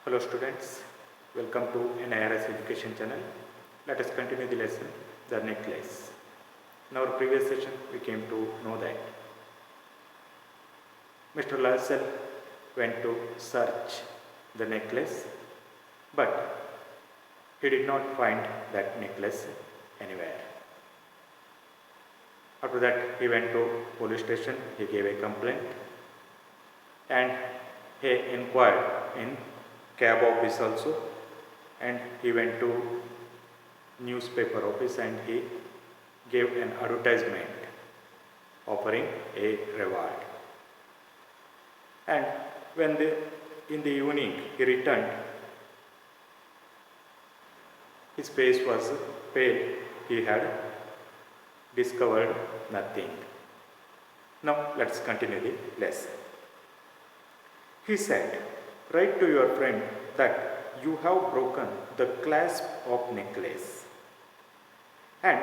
Hello students, welcome to NIRS education channel. Let us continue the lesson, the necklace. In our previous session, we came to know that Mr. Lassell went to search the necklace, but he did not find that necklace anywhere. After that, he went to police station, he gave a complaint and he inquired in cab office also, and he went to newspaper office and he gave an advertisement offering a reward. And when in the evening he returned, his face was pale, he had discovered nothing. Now let's continue the lesson. He said, "Write to your friend that you have broken the clasp of necklace and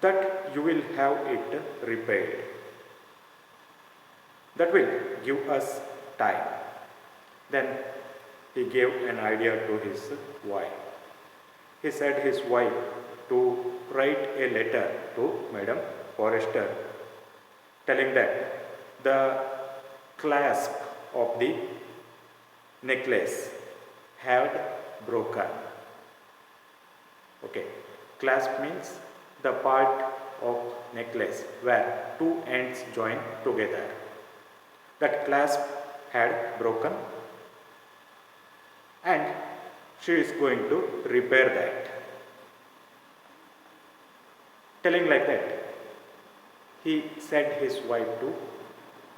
that you will have it repaired. That will give us time." Then he gave an idea to his wife. He said his wife to write a letter to Madam Forrester telling that the clasp of the necklace had broken. Okay, clasp means the part of necklace where two ends join together. That clasp had broken and she is going to repair that. Telling like that, he said his wife to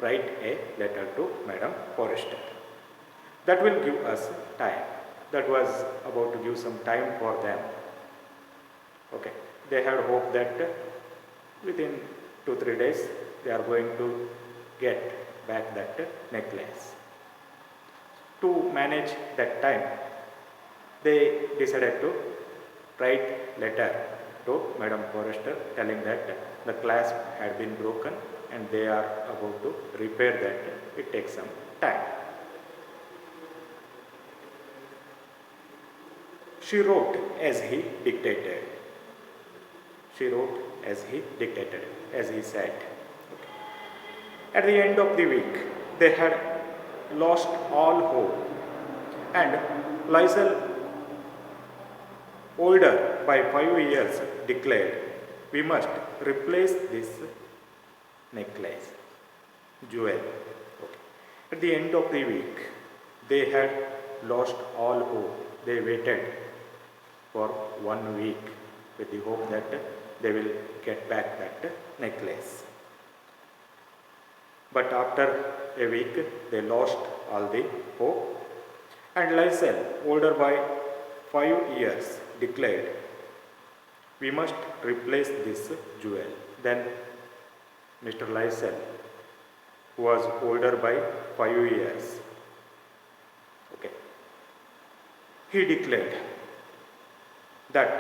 write a letter to Madam Forrester. That will give us time. That was about to give some time for them. Okay, they had hope that within 2-3 days they are going to get back that necklace. To manage that time, they decided to write letter to Madam Forrester telling that the clasp had been broken and they are about to repair that. It takes some time. She wrote as he dictated. She wrote as he dictated, as he said. Okay. At the end of the week, they had lost all hope, and Lysel, older by 5 years, declared, "We must replace this necklace, jewel." Okay. At the end of the week, they had lost all hope. They waited for 1 week with the hope that they will get back that necklace. But after a week, they lost all the hope, and Lysel, older by 5 years, declared, "We must replace this jewel." Then Mr. Lysel, who was older by 5 years, okay, he declared that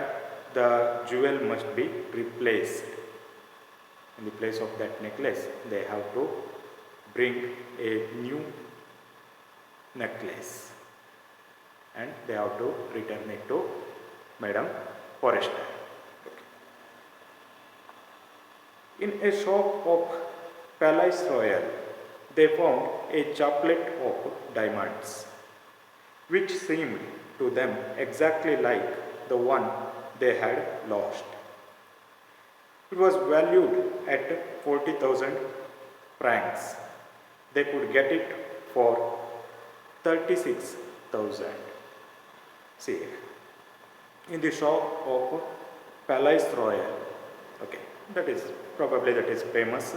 the jewel must be replaced. In the place of that necklace, they have to bring a new necklace and they have to return it to Madam Forrester. Okay. In a shop of Palais Royal, they found a chaplet of diamonds, which seemed to them exactly like the one they had lost. It was valued at 40,000 francs. They could get it for 36,000. See, in the shop of Palais Royal, okay, that is famous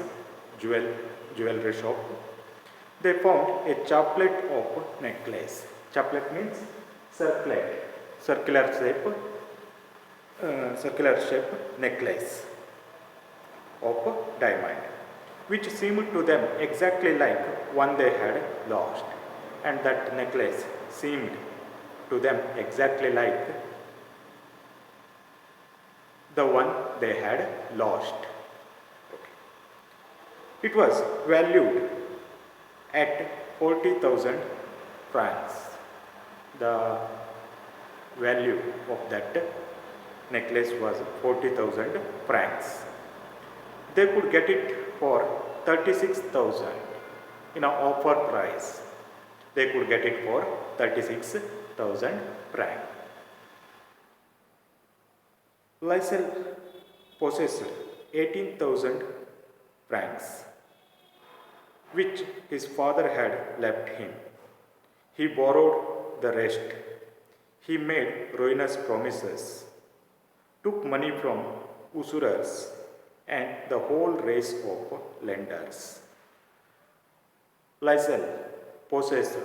jewelry shop. They found a chaplet of necklace. Chaplet means circular shape necklace of diamond, which seemed to them exactly like one they had lost, and that necklace seemed to them exactly like the one they had lost. Okay. It was valued at 40,000 francs. The value of that necklace was 40,000 francs. They could get it for 36,000 in an offer price. They could get it for 36,000 francs. Lysel possessed 18,000 francs, which his father had left him. He borrowed the rest. He made ruinous promises, took money from usurers and the whole race of lenders. Lysel possessed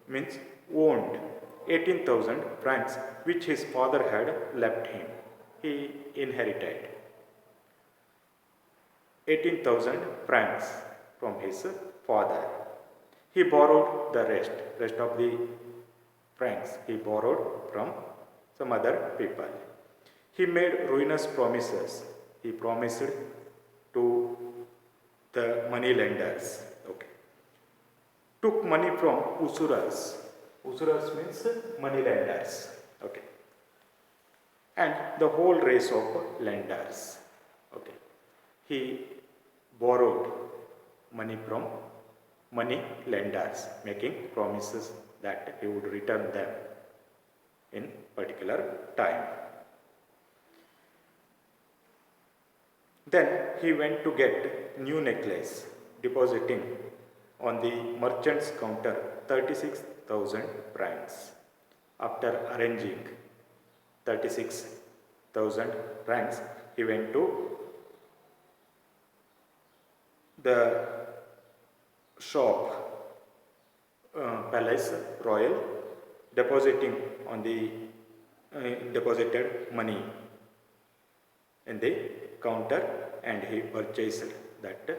means owned 18,000 francs which his father had left him. He inherited 18,000 francs from his father. He borrowed the rest of the francs he borrowed from some other people. He made ruinous promises. He promised to the money lenders. Okay. Took money from usurers. Usurers means money lenders. Okay. And the whole race of lenders. Okay. He borrowed money from money lenders, making promises that he would return them in particular time. Then he went to get new necklace, depositing on the merchant's counter 36,000 francs. After arranging 36,000 francs, he went to the shop Palace Royal, depositing on the deposited money in the counter, and he purchased that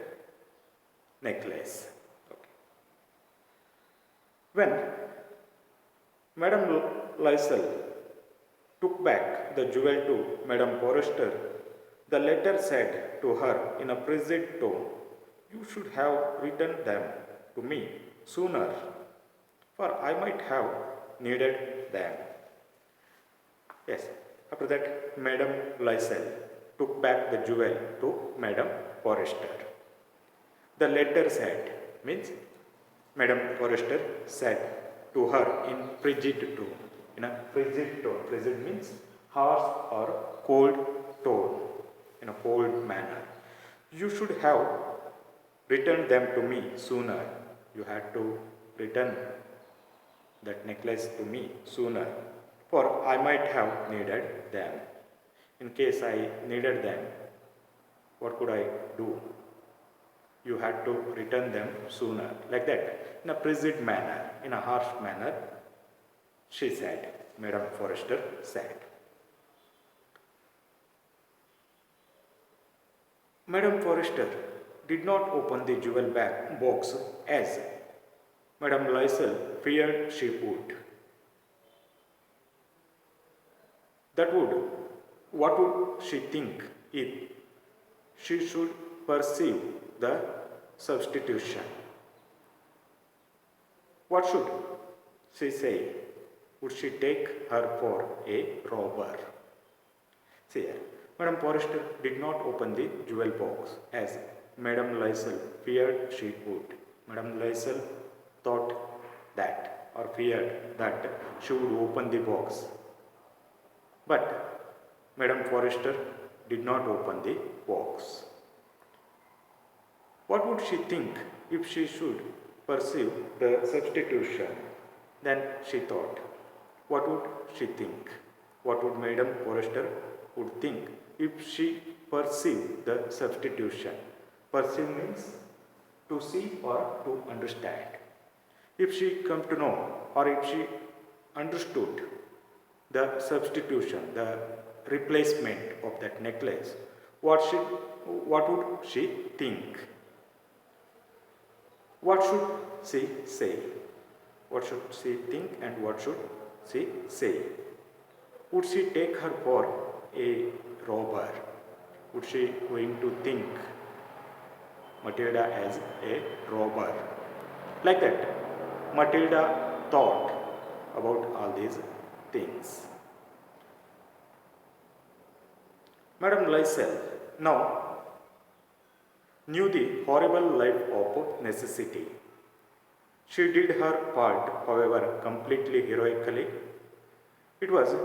necklace. Okay. When Madame Lysel took back the jewel to Madame Forrester, the letter said to her in a frigid tone, "You should have returned them to me sooner, for I might have needed them." Yes, after that, Madame Lysel took back the jewel to Madame Forrester. The letter said, means Madame Forrester said to her in frigid tone. In a frigid tone. Frigid means harsh or cold tone, in a cold manner. "You should have returned them to me sooner." You had to return that necklace to me sooner, for I might have needed them. In case I needed them, what could I do? You had to return them sooner. Like that, in a frigid manner, in a harsh manner, she said, Madame Forrester said. Madame Forrester did not open the jewel box as Madame Lysel feared she would. What would she think if she should perceive the substitution? What should she say? Would she take her for a robber? See here, Madame Forrester did not open the jewel box as Madame Lysel feared she would. Madame Lysel thought that, or feared that, she would open the box. But Madame Forrester did not open the box. What would she think if she should perceive the substitution? Then she thought, what would she think? What would Madame Forrester would think if she perceived the substitution? Perceive means to see or to understand. If she come to know, or if she understood the substitution, the replacement of that necklace, what would she think? What should she say? What should she think and what should she say? Would she take her for a robber? Would she going to think Matilda as a robber? Like that. Matilda thought about all these things. Madame Lysel now knew the horrible life of necessity. She did her part, however, completely heroically. It was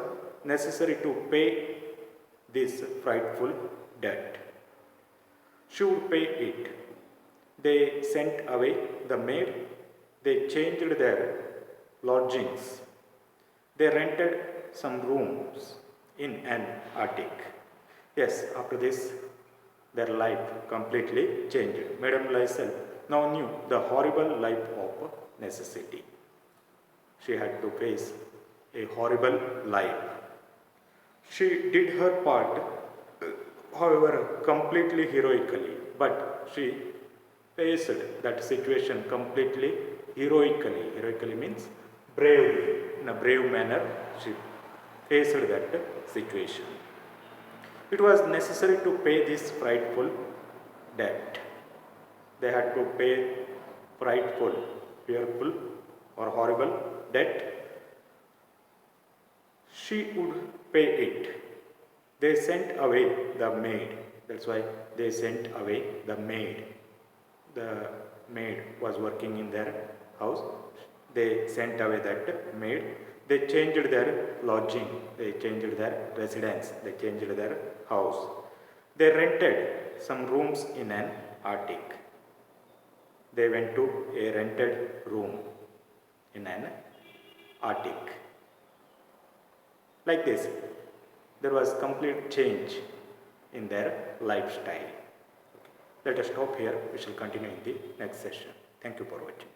necessary to pay this frightful debt. She would pay it. They sent away the maid. They changed their lodgings. They rented some rooms in an attic. Yes, after this, their life completely changed. Madame Lysel now knew the horrible life of necessity. She had to face a horrible life. She did her part, however, completely heroically, but she faced that situation completely heroically. Heroically means bravely. In a brave manner, she faced that situation. It was necessary to pay this frightful debt. They had to pay frightful, fearful, or horrible debt. She would pay it. They sent away the maid. That's why they sent away the maid. The maid was working in their house. They sent away that maid. They changed their lodging. They changed their residence. They changed their house. They rented some rooms in an attic. They went to a rented room in an attic. Like this, there was complete change in their lifestyle. Let us stop here. We shall continue in the next session. Thank you for watching.